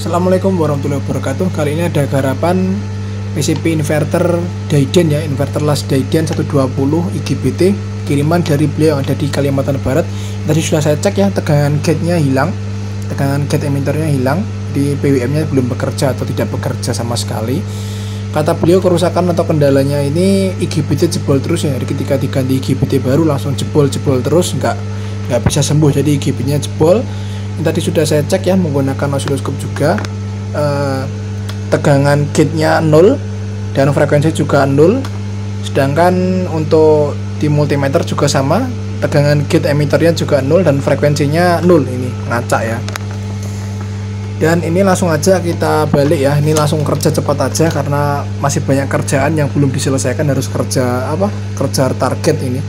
Assalamualaikum warahmatullahi wabarakatuh. Kali ini ada garapan PCB inverter Diden ya, inverter las Diden 120 IGBT kiriman dari beliau yang ada di Kalimantan Barat. Tadi sudah saya cek ya, tegangan gate-nya hilang, tegangan gate emitternya hilang, di PWM-nya belum bekerja atau tidak bekerja sama sekali. Kata beliau kerusakan atau kendalanya ini IGBT jebol terus ya. Jadi ketika diganti IGBT baru langsung jebol terus, nggak bisa sembuh. Jadi IGBT-nya jebol. Ini tadi sudah saya cek ya menggunakan osiloskop juga, tegangan gate-nya 0 dan frekuensi juga 0. Sedangkan untuk di multimeter juga sama, tegangan gate emitternya juga 0 dan frekuensinya 0. Ini ngacak ya. Dan ini langsung aja kita balik ya. Ini langsung kerja cepat aja karena masih banyak kerjaan yang belum diselesaikan, harus kerja target ini.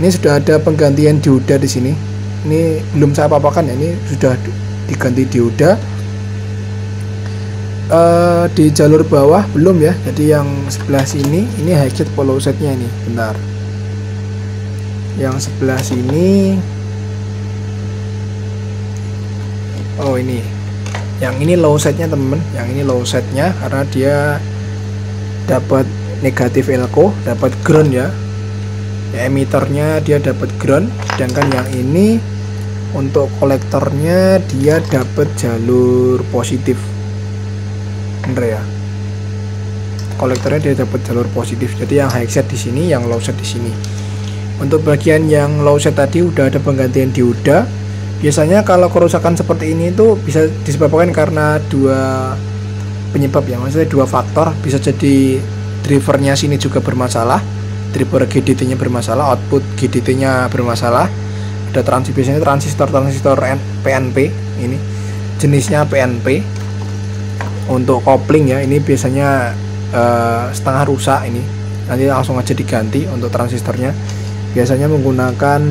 Ini sudah ada penggantian dioda di sini. Ini belum saya apa-apakan ya, ini sudah diganti dioda. Di jalur bawah belum ya. Jadi yang sebelah sini ini high set follow setnya ini. Bentar. Yang sebelah sini, oh ini. Yang ini low setnya temen, yang ini low setnya karena dia dapat negatif elko, dapat ground ya. Emitternya dia dapat ground, sedangkan yang ini untuk kolektornya dia dapat jalur positif. Bener ya, kolektornya dia dapat jalur positif. Jadi yang high set di sini, yang low set di sini. Untuk bagian yang low set tadi udah ada penggantian dioda. Biasanya kalau kerusakan seperti ini itu bisa disebabkan karena dua penyebab ya, maksudnya dua faktor. Bisa jadi drivernya sini juga bermasalah, driver GDT nya bermasalah, output GDT nya bermasalah. Ada biasanya transistor PNP, ini jenisnya PNP. Untuk kopling ya, ini biasanya setengah rusak, ini nanti langsung aja diganti. Untuk transistornya biasanya menggunakan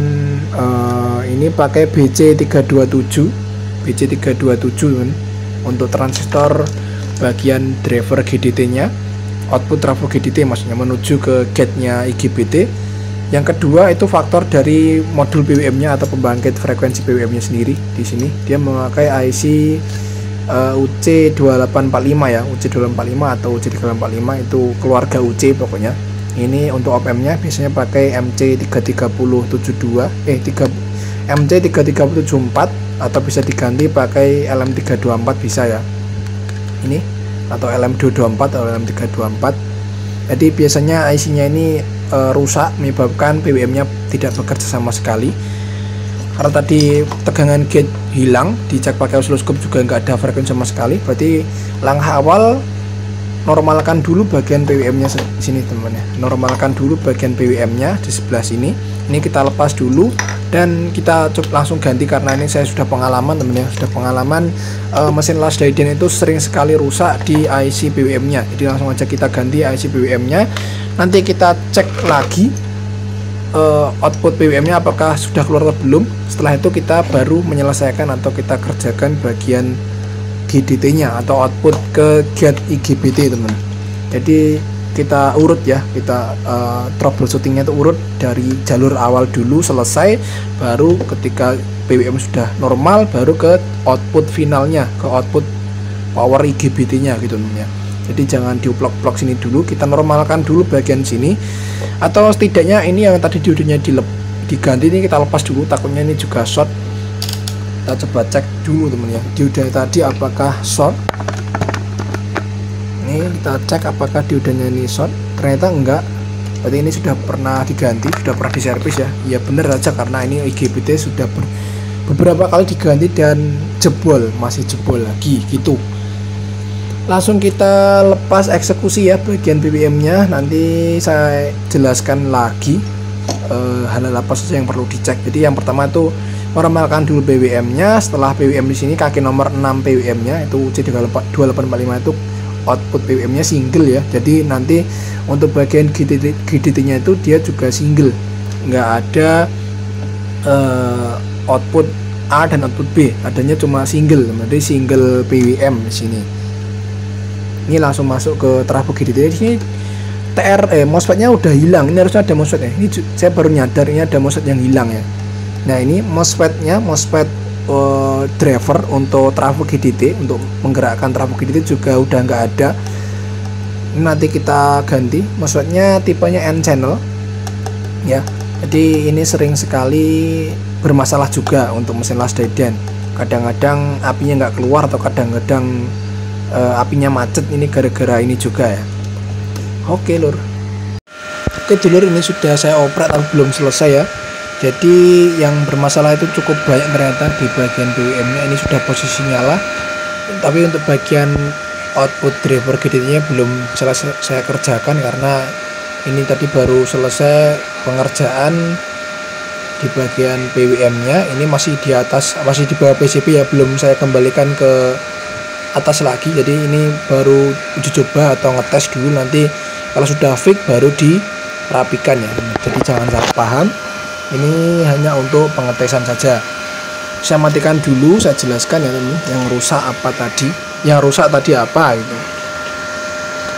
ini pakai BC327 kan, untuk transistor bagian driver GDT nya, output driver GDT maksudnya menuju ke gate nya IGBT. Yang kedua itu faktor dari modul PWM nya atau pembangkit frekuensi PWM nya sendiri. Di sini dia memakai IC UC2845 ya, UC2845 atau UC345, itu keluarga UC pokoknya. Ini untuk op-amp nya biasanya pakai MC33074 atau bisa diganti pakai LM324 bisa ya. Ini atau LM224 atau LM324. Jadi biasanya IC nya ini rusak, menyebabkan PWM nya tidak bekerja sama sekali. Karena tadi tegangan gate hilang, dicek pakai osiloskop juga nggak ada frekuensi sama sekali. Berarti langkah awal normalkan dulu bagian PWM nya sini teman ya. Normalkan dulu bagian PWM nya di sebelah sini. Ini kita lepas dulu dan kita coba langsung ganti karena ini saya sudah pengalaman teman ya, sudah pengalaman mesin las Diden itu sering sekali rusak di IC PWM nya. Jadi langsung aja kita ganti IC PWM nya. Nanti kita cek lagi output PWM nya apakah sudah keluar atau belum. Setelah itu kita baru menyelesaikan atau kita kerjakan bagian GDT nya atau output ke gate IGBT teman. Jadi kita urut ya, kita troubleshootingnya itu urut dari jalur awal dulu selesai, baru ketika PWM sudah normal baru ke output finalnya, ke output power IGBT nya gitu teman ya. Jadi jangan diuplok-plok sini dulu, kita normalkan dulu bagian sini. Atau setidaknya ini yang tadi diodanya diganti ini kita lepas dulu, takutnya ini juga short. Kita coba cek dulu teman ya, dioda tadi apakah short. Ini kita cek apakah diodanya ini short. Ternyata enggak, berarti ini sudah pernah diganti, sudah pernah diservis ya. Ya bener aja karena ini IGBT sudah beberapa kali diganti dan jebol, masih jebol lagi gitu. Langsung kita lepas eksekusi ya bagian PWM nya. Nanti saya jelaskan lagi hal-hal apa saja yang perlu dicek. Jadi yang pertama itu normalkan dulu PWM nya. Setelah PWM di sini kaki nomor 6 PWM nya itu UC2845 itu output PWM nya single ya. Jadi nanti untuk bagian GDT nya itu dia juga single, nggak ada output A dan output B, adanya cuma single. Jadi single PWM di sini. Ini langsung masuk ke trafo GDT. Di sini MOSFET-nya udah hilang. Ini harusnya ada MOSFET ya. Ini saya baru nyadar ini ada MOSFET yang hilang ya. Nah ini MOSFET-nya, MOSFET driver untuk trafo GDT, untuk menggerakkan trafo GDT juga udah nggak ada. Nanti kita ganti, maksudnya tipenya N channel ya. Jadi ini sering sekali bermasalah juga untuk mesin Last Dayden. Kadang-kadang apinya nggak keluar, atau kadang-kadang apinya macet. Ini gara-gara ini juga ya. Oke lur. Oke dulur, ini sudah saya oprek tapi belum selesai ya. Jadi yang bermasalah itu cukup banyak ternyata di bagian PWM nya. Ini sudah posisi nyala, tapi untuk bagian output driver GDT nya belum selesai saya kerjakan, karena ini tadi baru selesai pengerjaan di bagian PWM nya. Ini masih di atas, masih di bawah PCB ya, belum saya kembalikan ke atas lagi. Jadi ini baru uji coba atau ngetes dulu, nanti kalau sudah fix baru dirapikan ya. Jadi jangan salah paham, ini hanya untuk pengetesan saja. Saya matikan dulu, saya jelaskan ya teman, yang rusak apa tadi, yang rusak tadi apa gitu.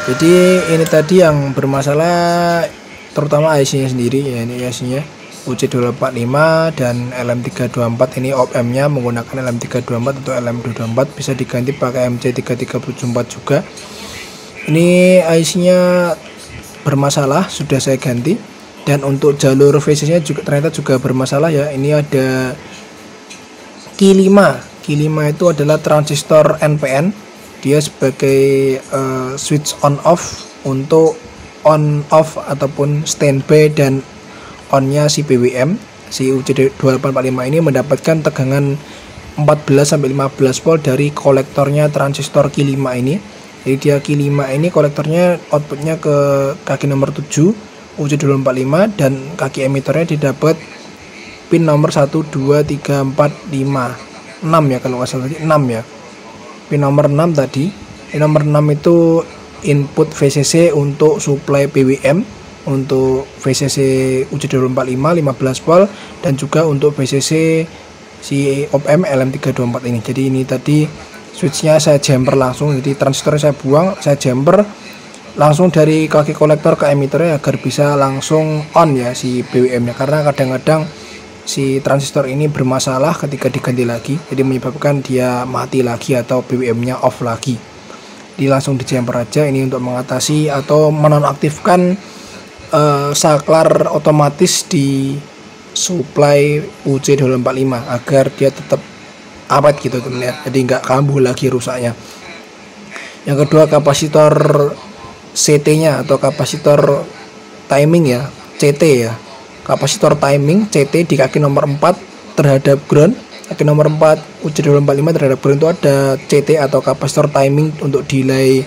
Jadi ini tadi yang bermasalah terutama IC nya sendiri ya. Ini IC nya UC245 dan LM324. Ini op-amp nya menggunakan LM324 atau LM224, bisa diganti pakai MC334 juga. Ini IC nya bermasalah, sudah saya ganti. Dan untuk jalur VCC nya juga ternyata juga bermasalah ya. Ini ada Q5 itu adalah transistor NPN, dia sebagai switch on off untuk on off ataupun standby dan onnya si PWM. Si UC2845 ini mendapatkan tegangan 14-15 volt dari kolektornya transistor Q5 ini. Jadi dia Q5 ini kolektornya outputnya ke kaki nomor 7 UC245, dan kaki emitornya didapat pin nomor 1, 2, 3, 4, 5, 6 ya, kalau nggak salah tadi 6 ya, pin nomor 6 tadi. Pin nomor 6 itu input VCC untuk supply PWM, untuk VCC UC245 15 volt, dan juga untuk VCC si op-amp LM324 ini. Jadi ini tadi switchnya saya jumper langsung, jadi transistornya saya buang, saya jumper langsung dari kaki kolektor ke emitornya agar bisa langsung on ya si PWM nya, karena kadang-kadang si transistor ini bermasalah ketika diganti lagi, jadi menyebabkan dia mati lagi atau PWM nya off lagi. Jadi langsung di jumper aja ini untuk mengatasi atau menonaktifkan saklar otomatis di supply UC245 agar dia tetap awet gitu teman ya, jadi nggak kambuh lagi rusaknya. Yang kedua, kapasitor CT nya atau kapasitor timing ya, CT ya, kapasitor timing CT di kaki nomor 4 terhadap ground. Kaki nomor 4 UC245 terhadap ground itu ada CT atau kapasitor timing untuk delay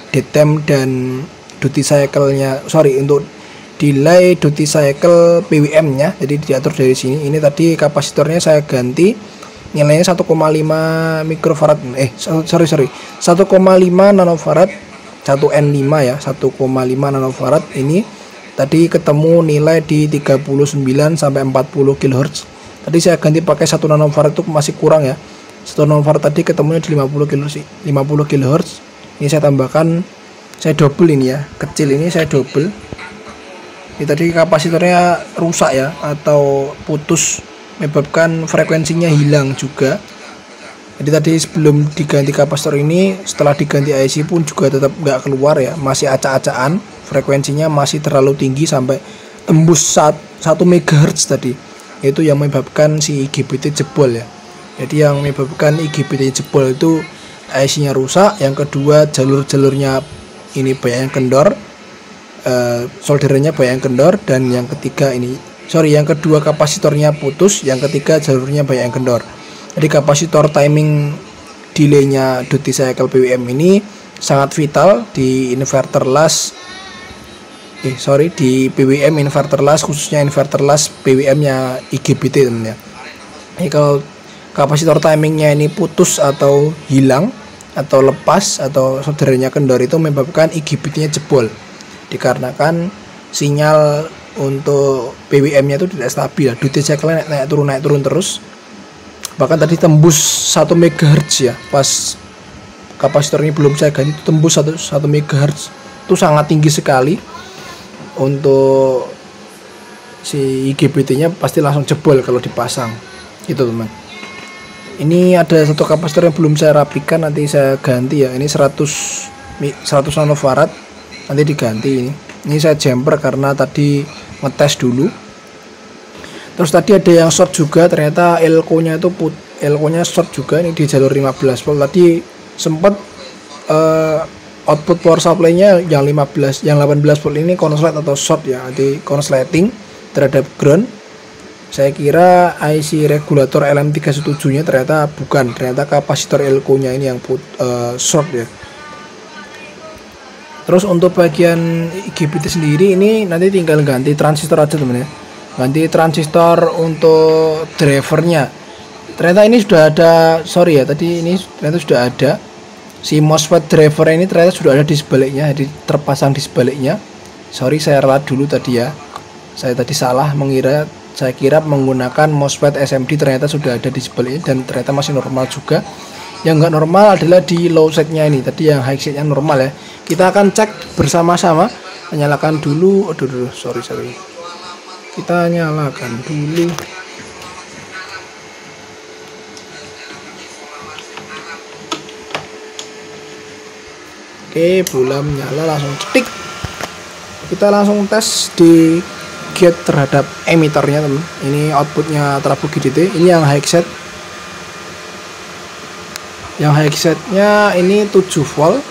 dead time dan duty cycle nya, untuk delay duty cycle PWM nya. Jadi diatur dari sini. Ini tadi kapasitornya saya ganti, nilainya 1,5 mikrofarad, 1,5 nanofarad, 1N5 ya, 1,5 nanofarad. Ini tadi ketemu nilai di 39 sampai 40 kHz. Tadi saya ganti pakai 1 nanofarad, itu masih kurang ya. 1 nanofarad tadi ketemunya di 50 kHz. Ini saya tambahkan, saya double ini ya, kecil ini saya double. Ini tadi kapasitornya rusak ya, atau putus, menyebabkan frekuensinya hilang juga. Jadi tadi sebelum diganti kapasitor ini, setelah diganti IC pun juga tetap nggak keluar ya, masih acak-acakan, frekuensinya masih terlalu tinggi sampai tembus 1 MHz tadi. Itu yang menyebabkan si IGBT jebol ya. Jadi yang menyebabkan IGBT jebol itu IC nya rusak, yang kedua jalur-jalurnya ini banyak yang kendor, solderannya banyak yang kendor, dan yang ketiga yang kedua kapasitornya putus, yang ketiga jalurnya banyak yang kendor. Jadi kapasitor timing delaynya duty cycle PWM ini sangat vital di inverter las, di PWM inverter las, khususnya inverter las PWM nya IGBT teman ya. Ini kalau kapasitor timingnya ini putus atau hilang atau lepas atau solderannya kendor, itu menyebabkan IGBT nya jebol, dikarenakan sinyal untuk PWM nya itu tidak stabil, duty cycle naik turun terus. Bahkan tadi tembus 1 MHz ya, pas kapasitor ini belum saya ganti itu tembus 1 MHz. Itu sangat tinggi sekali. Untuk si IGBT nya pasti langsung jebol kalau dipasang gitu teman. Ini ada satu kapasitor yang belum saya rapikan, nanti saya ganti ya. Ini 100 nanofarad, nanti diganti ini. Ini saya jumper karena tadi ngetes dulu. Terus tadi ada yang short juga, ternyata elko-nya itu elko-nya short juga, ini di jalur 15 volt. Tadi sempat output power supply-nya yang 18 volt ini konslet atau short ya, nanti konsleting terhadap ground. Saya kira IC regulator LM317 nya ternyata bukan, ternyata kapasitor elko-nya ini yang short ya. Terus untuk bagian IGBT sendiri ini nanti tinggal ganti transistor aja teman ya. Ganti transistor untuk drivernya. Ternyata ini sudah ada, sorry ya, tadi ini ternyata sudah ada. Si MOSFET driver ini ternyata sudah ada di sebaliknya, jadi terpasang di sebaliknya. Sorry, saya ralat dulu tadi ya. Saya tadi salah mengira, saya kira menggunakan MOSFET SMD, ternyata sudah ada di sebaliknya dan ternyata masih normal juga. Yang enggak normal adalah di low setnya ini, tadi yang high setnya normal ya. Kita akan cek bersama-sama. Nyalakan dulu, aduh, sorry. Kita nyalakan dulu. Oke, bola menyala, langsung cetik. Kita langsung tes di gate terhadap emitornya teman. Ini outputnya terapuk GDT. Ini yang high set. Yang high setnya ini 7 volt.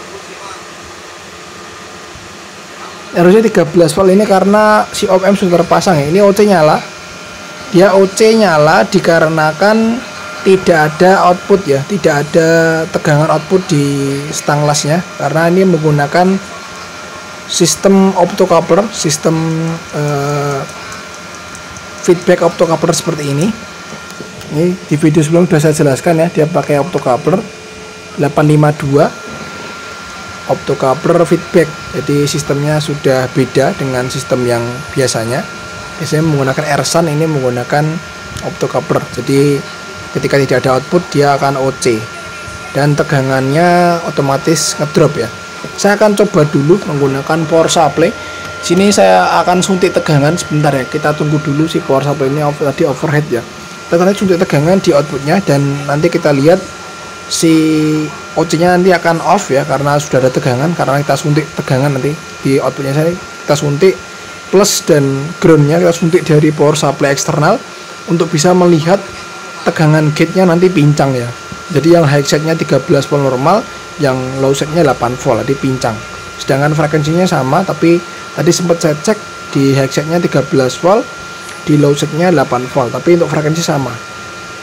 Harusnya 13 volt ini karena si op-amp sudah terpasang ya. Ini OC nyala. Dia OC nyala dikarenakan tidak ada output ya, tidak ada tegangan output di stang lasnya karena ini menggunakan sistem optocoupler, sistem feedback optocoupler seperti ini. Ini di video sebelum sudah saya jelaskan ya, dia pakai optocoupler 852 optocoupler feedback. Jadi sistemnya sudah beda dengan sistem yang biasanya. Biasanya menggunakan Ersan, ini menggunakan optocoupler. Jadi ketika tidak ada output dia akan OC dan tegangannya otomatis ngedrop ya. Saya akan coba dulu menggunakan power supply. Sini saya akan suntik tegangan sebentar ya. Kita tunggu dulu si power supply ini tadi overhead ya. Kita nanti suntik tegangan di outputnya dan nanti kita lihat si OC-nya nanti akan off ya karena sudah ada tegangan, karena kita suntik tegangan nanti di outputnya. Saya kita suntik plus dan groundnya kita suntik dari power supply eksternal untuk bisa melihat tegangan gate-nya nanti pincang ya. Jadi yang high setnya 13 volt normal, yang low setnya 8 volt, jadi pincang. Sedangkan frekuensinya sama, tapi tadi sempat saya cek di high setnya 13 volt, di low setnya 8 volt, tapi untuk frekuensi sama.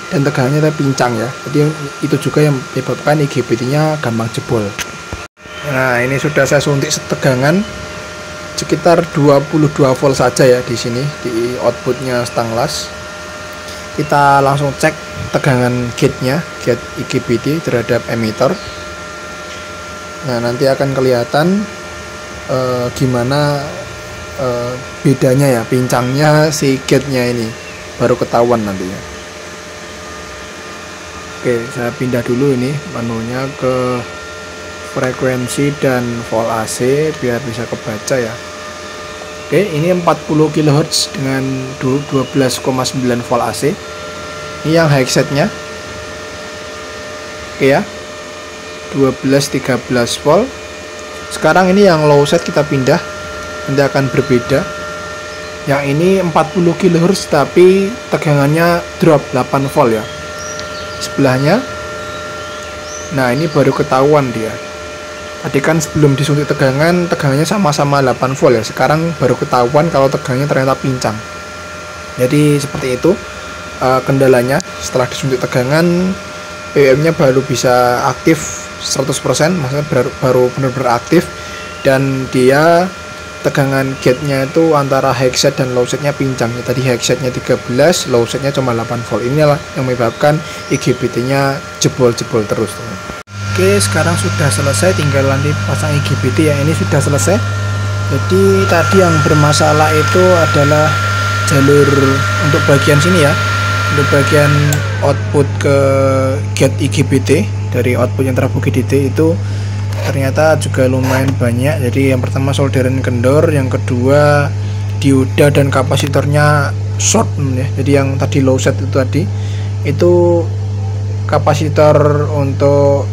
Dan tegangannya tadi pincang ya. Jadi itu juga yang menyebabkan IGBT-nya gampang jebol. Nah, ini sudah saya suntik tegangan sekitar 22 volt saja ya di sini di outputnya stang las. Kita langsung cek tegangan gate-nya, gate IGBT terhadap emitter. Nah, nanti akan kelihatan gimana bedanya ya, pincangnya si gate-nya ini baru ketahuan nantinya. Oke, saya pindah dulu ini menunya ke frekuensi dan volt AC biar bisa kebaca ya. Oke, ini 40 kHz dengan 12,9 volt AC. Ini yang high setnya. Oke ya. 12-13 volt. Sekarang ini yang low set kita pindah. Nanti akan berbeda. Yang ini 40 kHz tapi tegangannya drop 8 volt ya. Sebelahnya. Nah, ini baru ketahuan dia. Tadi kan sebelum disuntik tegangannya sama-sama 8 volt ya. Sekarang baru ketahuan kalau tegangannya ternyata pincang. Jadi seperti itu kendalanya. Setelah disuntik tegangan, PWM-nya baru bisa aktif 100%, maksudnya baru benar-benar aktif. Dan dia tegangan gate-nya itu antara high set dan low setnya pincang. Tadi high setnya 13, low setnya cuma 8 volt. Inilah yang menyebabkan IGBT-nya jebol-jebol terus, teman. Oke, sekarang sudah selesai, tinggal nanti pasang IGBT ya. Ini sudah selesai. Jadi tadi yang bermasalah itu adalah jalur untuk bagian sini ya, untuk bagian output ke gate IGBT dari output yang terapuk GDT itu ternyata juga lumayan banyak. Jadi yang pertama solderan kendor, yang kedua dioda dan kapasitornya short ya. Jadi yang tadi low set itu tadi itu kapasitor untuk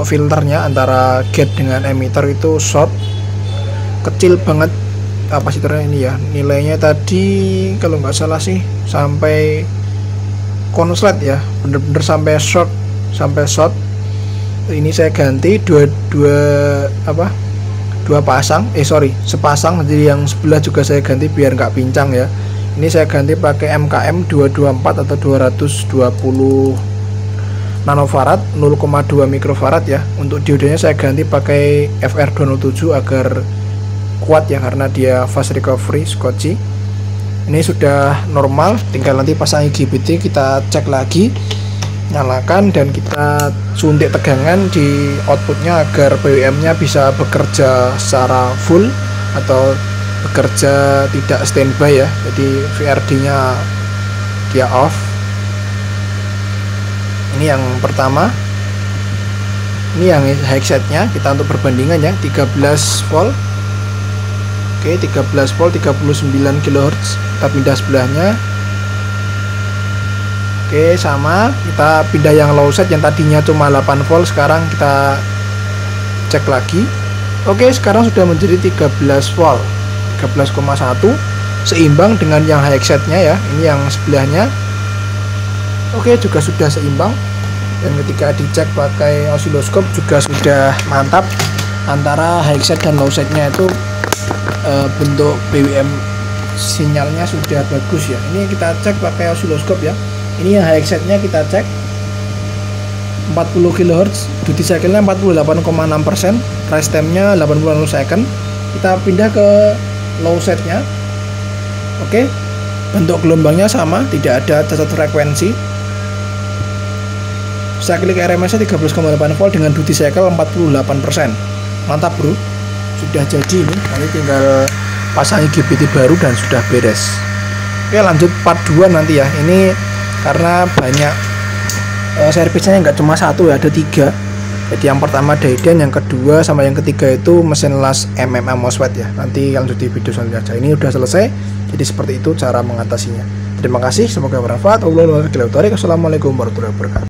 filternya antara gate dengan emitter itu short, kecil banget kapasitornya ini ya. Nilainya tadi kalau nggak salah sih sampai konslet ya, bener-bener sampai short. Ini saya ganti sepasang, jadi yang sebelah juga saya ganti biar nggak pincang ya. Ini saya ganti pakai MKM 224 atau 220 nanofarad 0,2 mikrofarad ya. Untuk diodenya saya ganti pakai FR207 agar kuat ya, karena dia fast recovery Schottky. Ini sudah normal, tinggal nanti pasang IGBT, kita cek lagi, nyalakan, dan kita suntik tegangan di outputnya agar PWM nya bisa bekerja secara full atau bekerja tidak standby ya. Jadi VRD nya dia off. Ini yang pertama, ini yang headsetnya kita untuk perbandingan ya, 13 volt. Oke, 13 volt 39 kHz. Kita pindah sebelahnya. Oke, sama, kita pindah yang low set yang tadinya cuma 8 volt, sekarang kita cek lagi. Oke, sekarang sudah menjadi 13 volt 13,1, seimbang dengan yang headsetnya ya. Ini yang sebelahnya. Oke, juga sudah seimbang, dan ketika dicek pakai osiloskop juga sudah mantap. Antara headset dan low setnya itu bentuk BWM sinyalnya sudah bagus ya. Ini kita cek pakai osiloskop ya. Ini yang headsetnya kita cek 40 kHz, duty cycle-nya 48,6%, rise time-nya 80 nanosecond. Kita pindah ke low setnya. Oke, bentuk gelombangnya sama, tidak ada cacat frekuensi. Saya klik RMS nya 13,8 volt dengan duty cycle 48%. Mantap bro, sudah jadi ini, nanti tinggal pasang IGBT baru dan sudah beres. Oke, lanjut part 2 nanti ya. Ini karena banyak servisnya nggak cuma satu ya, ada 3. Jadi yang pertama Dayden, yang kedua sama yang ketiga itu mesin las MMA MOSFET ya. Nanti lanjut di video selanjutnya aja. Ini udah selesai, jadi seperti itu cara mengatasinya. Terima kasih, semoga bermanfaat. Wassalamualaikum warahmatullahi wabarakatuh.